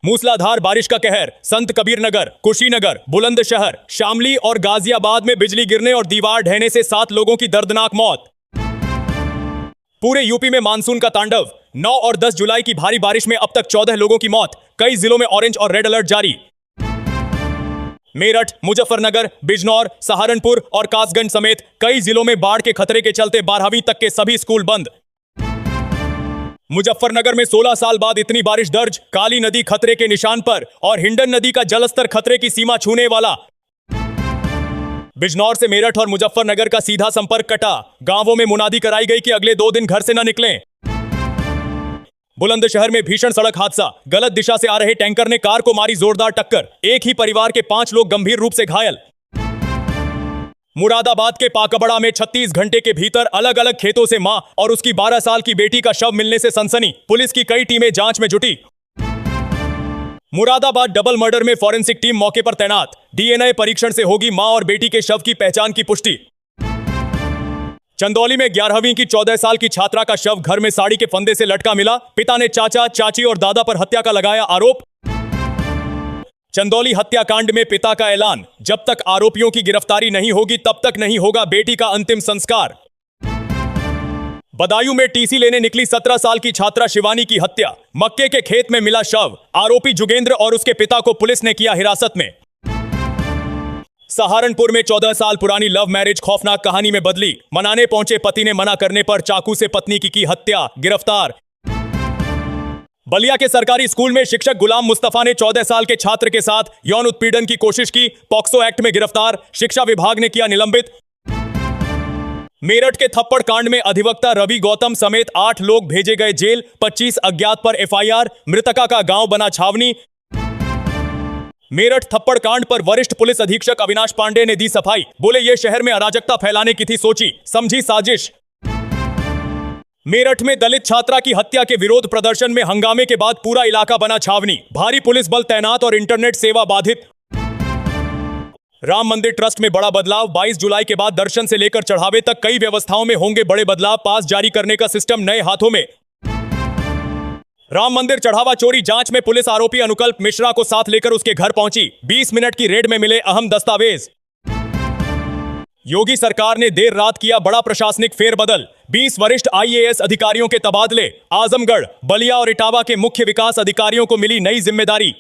मूसलाधार बारिश का कहर संत कबीरनगर, कुशीनगर, बुलंदशहर, शामली और गाजियाबाद में बिजली गिरने और दीवार ढहने से 7 लोगों की दर्दनाक मौत। पूरे यूपी में मानसून का तांडव। 9 और 10 जुलाई की भारी बारिश में अब तक 14 लोगों की मौत। कई जिलों में ऑरेंज और रेड अलर्ट जारी। मेरठ, मुजफ्फरनगर, बिजनौर, सहारनपुर और कासगंज समेत कई जिलों में बाढ़ के खतरे के चलते 12वीं तक के सभी स्कूल बंद। मुजफ्फरनगर में 16 साल बाद इतनी बारिश दर्ज। काली नदी खतरे के निशान पर और हिंडन नदी का जलस्तर खतरे की सीमा छूने वाला। बिजनौर से मेरठ और मुजफ्फरनगर का सीधा संपर्क कटा। गांवों में मुनादी कराई गई कि अगले 2 दिन घर से न निकलें। बुलंदशहर में भीषण सड़क हादसा। गलत दिशा से आ रहे टैंकर ने कार को मारी जोरदार टक्कर। एक ही परिवार के 5 लोग गंभीर रूप से घायल। मुरादाबाद के पाकबड़ा में 36 घंटे के भीतर अलग अलग खेतों से मां और उसकी 12 साल की बेटी का शव मिलने से सनसनी। पुलिस की कई टीमें जांच में जुटी। मुरादाबाद डबल मर्डर में फॉरेंसिक टीम मौके पर तैनात। डीएनए परीक्षण से होगी मां और बेटी के शव की पहचान की पुष्टि। चंदौली में 11वीं की 14 साल की छात्रा का शव घर में साड़ी के फंदे से लटका मिला। पिता ने चाचा, चाची और दादा पर हत्या का लगाया आरोप। चंदौली हत्याकांड में पिता का ऐलान, जब तक आरोपियों की गिरफ्तारी नहीं होगी तब तक नहीं होगा बेटी का अंतिम संस्कार। बदायूं में टीसी लेने निकली 17 साल की छात्रा शिवानी की हत्या। मक्के के खेत में मिला शव। आरोपी जुगेंद्र और उसके पिता को पुलिस ने किया हिरासत में। सहारनपुर में 14 साल पुरानी लव मैरिज खौफनाक कहानी में बदली। मनाने पहुंचे पति ने मना करने पर चाकू से पत्नी की हत्या। गिरफ्तार। बलिया के सरकारी स्कूल में शिक्षक गुलाम मुस्तफा ने 14 साल के छात्र के साथ यौन उत्पीड़न की कोशिश की। पॉक्सो एक्ट में गिरफ्तार। शिक्षा विभाग ने किया निलंबित। मेरठ के थप्पड़ कांड में अधिवक्ता रवि गौतम समेत 8 लोग भेजे गए जेल। 25 अज्ञात पर एफआईआर। मृतका का गांव बना छावनी। मेरठ थप्पड़ कांड पर वरिष्ठ पुलिस अधीक्षक अविनाश पांडे ने दी सफाई। बोले ये शहर में अराजकता फैलाने की थी सोची समझी साजिश। मेरठ में दलित छात्रा की हत्या के विरोध प्रदर्शन में हंगामे के बाद पूरा इलाका बना छावनी। भारी पुलिस बल तैनात और इंटरनेट सेवा बाधित। राम मंदिर ट्रस्ट में बड़ा बदलाव। 22 जुलाई के बाद दर्शन से लेकर चढ़ावे तक कई व्यवस्थाओं में होंगे बड़े बदलाव। पास जारी करने का सिस्टम नए हाथों में। राम मंदिर चढ़ावा चोरी जांच में पुलिस आरोपी अनुकल्प मिश्रा को साथ लेकर उसके घर पहुंची। 20 मिनट की रेड में मिले अहम दस्तावेज। योगी सरकार ने देर रात किया बड़ा प्रशासनिक फेरबदल। 20 वरिष्ठ आईएएस अधिकारियों के तबादले। आजमगढ़, बलिया और इटावा के मुख्य विकास अधिकारियों को मिली नई जिम्मेदारी।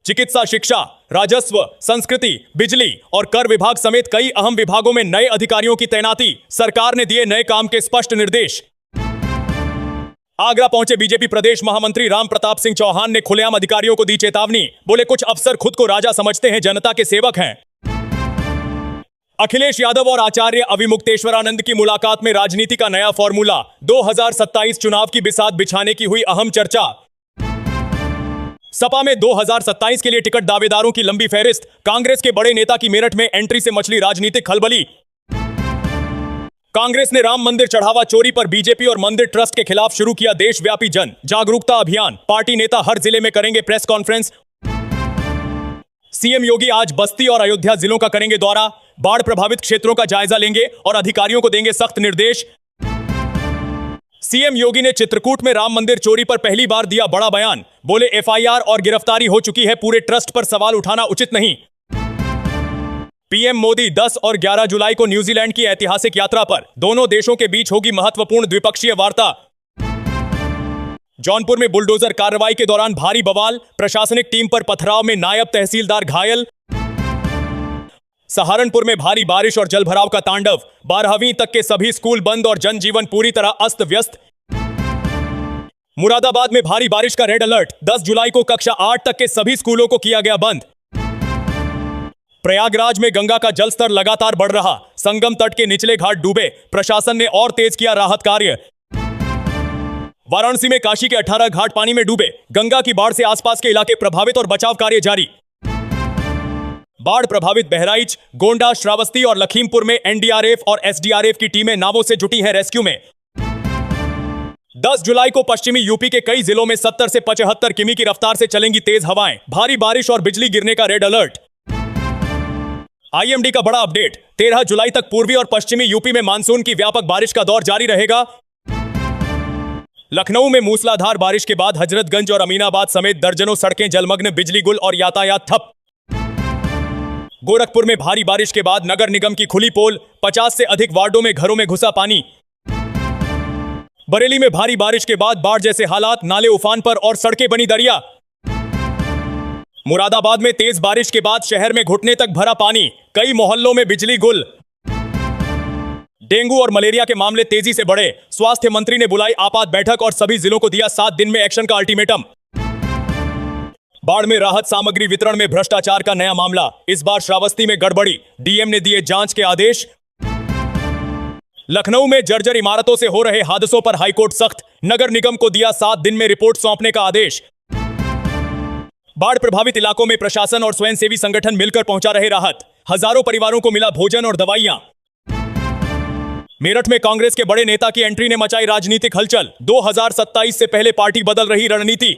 चिकित्सा, शिक्षा, राजस्व, संस्कृति, बिजली और कर विभाग समेत कई अहम विभागों में नए अधिकारियों की तैनाती। सरकार ने दिए नए काम के स्पष्ट निर्देश। आगरा पहुंचे बीजेपी प्रदेश महामंत्री राम प्रताप सिंह चौहान ने खुलेआम अधिकारियों को दी चेतावनी। बोले कुछ अफसर खुद को राजा समझते हैं, जनता के सेवक हैं। अखिलेश यादव और आचार्य अविमुक्तेश्वरानंद की मुलाकात में राजनीति का नया फॉर्मूला। 2027 चुनाव की बिसात बिछाने की हुई अहम चर्चा। सपा में 2027 के लिए टिकट दावेदारों की लंबी फहरिस्त। कांग्रेस के बड़े नेता की मेरठ में एंट्री से मचली राजनीतिक खलबली। कांग्रेस ने राम मंदिर चढ़ावा चोरी पर बीजेपी और मंदिर ट्रस्ट के खिलाफ शुरू किया देशव्यापी जन जागरूकता अभियान। पार्टी नेता हर जिले में करेंगे प्रेस कॉन्फ्रेंस। सीएम योगी आज बस्ती और अयोध्या जिलों का करेंगे दौरा। बाढ़ प्रभावित क्षेत्रों का जायजा लेंगे और अधिकारियों को देंगे सख्त निर्देश। सीएम योगी ने चित्रकूट में राम मंदिर चोरी पर पहली बार दिया बड़ा बयान। बोले एफआईआर और गिरफ्तारी हो चुकी है, पूरे ट्रस्ट पर सवाल उठाना उचित नहीं। पीएम मोदी 10 और 11 जुलाई को न्यूजीलैंड की ऐतिहासिक यात्रा पर। दोनों देशों के बीच होगी महत्वपूर्ण द्विपक्षीय वार्ता। जौनपुर में बुलडोजर कार्रवाई के दौरान भारी बवाल। प्रशासनिक टीम पर पथराव में नायब तहसीलदार घायल। सहारनपुर में भारी बारिश और जलभराव का तांडव। 12वीं तक के सभी स्कूल बंद और जनजीवन पूरी तरह अस्त व्यस्त। मुरादाबाद में भारी बारिश का रेड अलर्ट। 10 जुलाई को कक्षा 8 तक के सभी स्कूलों को किया गया बंद। प्रयागराज में गंगा का जलस्तर लगातार बढ़ रहा। संगम तट के निचले घाट डूबे। प्रशासन ने और तेज किया राहत कार्य। वाराणसी में काशी के 18 घाट पानी में डूबे। गंगा की बाढ़ से आसपास के इलाके प्रभावित और बचाव कार्य जारी। बाढ़ प्रभावित बहराइच, गोंडा, श्रावस्ती और लखीमपुर में एनडीआरएफ और एसडीआरएफ की टीमें नावों से जुटी हैं रेस्क्यू में। 10 जुलाई को पश्चिमी यूपी के कई जिलों में 70 से 75 किमी की रफ्तार से चलेंगी तेज हवाएं। भारी बारिश और बिजली गिरने का रेड अलर्ट। आईएमडी का बड़ा अपडेट। 13 जुलाई तक पूर्वी और पश्चिमी यूपी में मानसून की व्यापक बारिश का दौर जारी रहेगा। लखनऊ में मूसलाधार बारिश के बाद हजरतगंज और अमीनाबाद समेत दर्जनों सड़कें जलमग्न, बिजली गुल और यातायात ठप। गोरखपुर में भारी बारिश के बाद नगर निगम की खुली पोल, 50 से अधिक वार्डों में घरों में घुसा पानी। बरेली में भारी बारिश के बाद बाढ़ जैसे हालात, नाले उफान पर और सड़कें बनी दरिया। मुरादाबाद में तेज बारिश के बाद शहर में घुटने तक भरा पानी, कई मोहल्लों में बिजली गुल। डेंगू और मलेरिया के मामले तेजी से बढ़े, स्वास्थ्य मंत्री ने बुलाई आपात बैठक और सभी जिलों को दिया 7 दिन में एक्शन का अल्टीमेटम। बाढ़ में राहत सामग्री वितरण में भ्रष्टाचार का नया मामला, इस बार श्रावस्ती में गड़बड़ी, डीएम ने दिए जांच के आदेश। लखनऊ में जर्जर इमारतों से हो रहे हादसों पर हाईकोर्ट सख्त, नगर निगम को दिया 7 दिन में रिपोर्ट सौंपने का आदेश। बाढ़ प्रभावित इलाकों में प्रशासन और स्वयंसेवी संगठन मिलकर पहुंचा रहे राहत, हजारों परिवारों को मिला भोजन और दवाइयां। मेरठ में कांग्रेस के बड़े नेता की एंट्री ने मचाई राजनीतिक हलचल, 2027 से पहले पार्टी बदल रही रणनीति।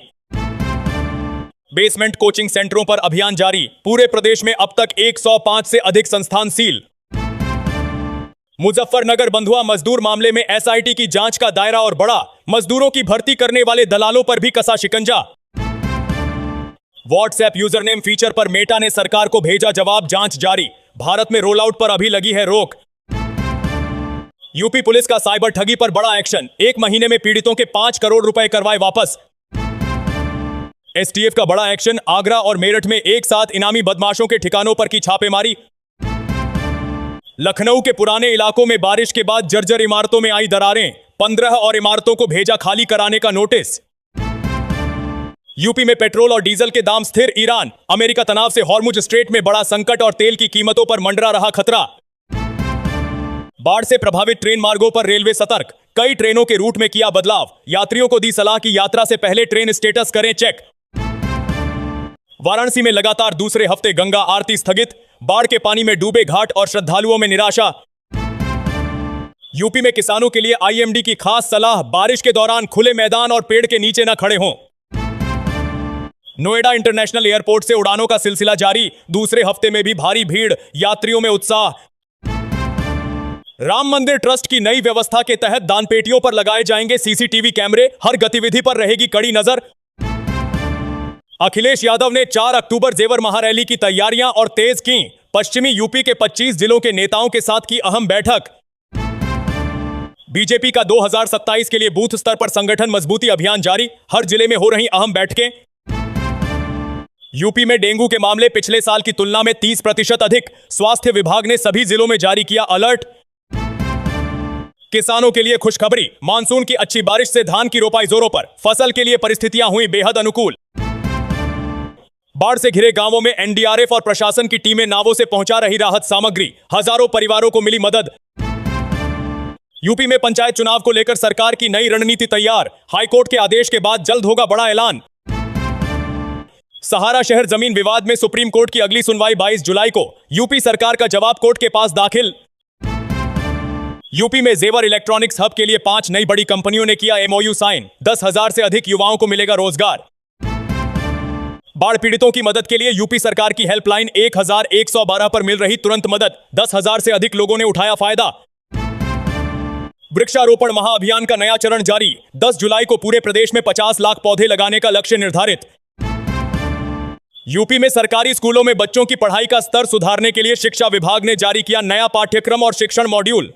बेसमेंट कोचिंग सेंटरों पर अभियान जारी, पूरे प्रदेश में अब तक 105 से अधिक संस्थान सील। मुजफ्फरनगर बंधुआ मजदूर मामले में एसआईटी की जांच का दायरा और बढ़ा, मजदूरों की भर्ती करने वाले दलालों पर भी कसा शिकंजा। व्हाट्सएप यूजरनेम फीचर पर मेटा ने सरकार को भेजा जवाब, जांच जारी, भारत में रोल आउट पर अभी लगी है रोक। यूपी पुलिस का साइबर ठगी पर बड़ा एक्शन, 1 महीने में पीड़ितों के 5 करोड़ रुपए करवाए वापस। एसटीएफ का बड़ा एक्शन, आगरा और मेरठ में एक साथ इनामी बदमाशों के ठिकानों पर की छापेमारी। लखनऊ के पुराने इलाकों में बारिश के बाद जर्जर इमारतों में आई दरारें, 15 और इमारतों को भेजा खाली कराने का नोटिस। यूपी में पेट्रोल और डीजल के दाम स्थिर, ईरान अमेरिका तनाव से हॉर्मुज स्ट्रेट में बड़ा संकट और तेल की कीमतों पर मंडरा रहा खतरा। बाढ़ से प्रभावित ट्रेन मार्गों पर रेलवे सतर्क, कई ट्रेनों के रूट में किया बदलाव, यात्रियों को दी सलाह कि यात्रा से पहले ट्रेन स्टेटस करें चेक। वाराणसी में लगातार दूसरे हफ्ते गंगा आरती स्थगित, बाढ़ के पानी में डूबे घाट और श्रद्धालुओं में निराशा। यूपी में किसानों के लिए आईएमडी की खास सलाह, बारिश के दौरान खुले मैदान और पेड़ के नीचे न खड़े हों। नोएडा इंटरनेशनल एयरपोर्ट से उड़ानों का सिलसिला जारी, दूसरे हफ्ते में भी भारी भीड़, यात्रियों में उत्साह। राम मंदिर ट्रस्ट की नई व्यवस्था के तहत दानपेटियों पर लगाए जाएंगे सीसीटीवी कैमरे, हर गतिविधि पर रहेगी कड़ी नजर। अखिलेश यादव ने 4 अक्टूबर जेवर महारैली की तैयारियां और तेज की, पश्चिमी यूपी के 25 जिलों के नेताओं के साथ की अहम बैठक। बीजेपी का 2027 के लिए बूथ स्तर पर संगठन मजबूती अभियान जारी, हर जिले में हो रही अहम बैठकें। यूपी में डेंगू के मामले पिछले साल की तुलना में 30% अधिक, स्वास्थ्य विभाग ने सभी जिलों में जारी किया अलर्ट। किसानों के लिए खुशखबरी, मानसून की अच्छी बारिश से धान की रोपाई जोरों पर, फसल के लिए परिस्थितियां हुई बेहद अनुकूल। बाढ़ से घिरे गांवों में एनडीआरएफ और प्रशासन की टीमें नावों से पहुंचा रही राहत सामग्री, हजारों परिवारों को मिली मदद। यूपी में पंचायत चुनाव को लेकर सरकार की नई रणनीति तैयार, हाईकोर्ट के आदेश के बाद जल्द होगा बड़ा ऐलान। सहारा शहर जमीन विवाद में सुप्रीम कोर्ट की अगली सुनवाई 22 जुलाई को, यूपी सरकार का जवाब कोर्ट के पास दाखिल। यूपी में जेवर इलेक्ट्रॉनिक्स हब के लिए 5 नई बड़ी कंपनियों ने किया एमओयू साइन, 10,000 से अधिक युवाओं को मिलेगा रोजगार। बाढ़ पीड़ितों की मदद के लिए यूपी सरकार की हेल्पलाइन 1112 पर मिल रही तुरंत मदद, 10,000 से अधिक लोगों ने उठाया फायदा। वृक्षारोपण महाअभियान का नया चरण जारी, 10 जुलाई को पूरे प्रदेश में 50 लाख पौधे लगाने का लक्ष्य निर्धारित। यूपी में सरकारी स्कूलों में बच्चों की पढ़ाई का स्तर सुधारने के लिए शिक्षा विभाग ने जारी किया नया पाठ्यक्रम और शिक्षण मॉड्यूल,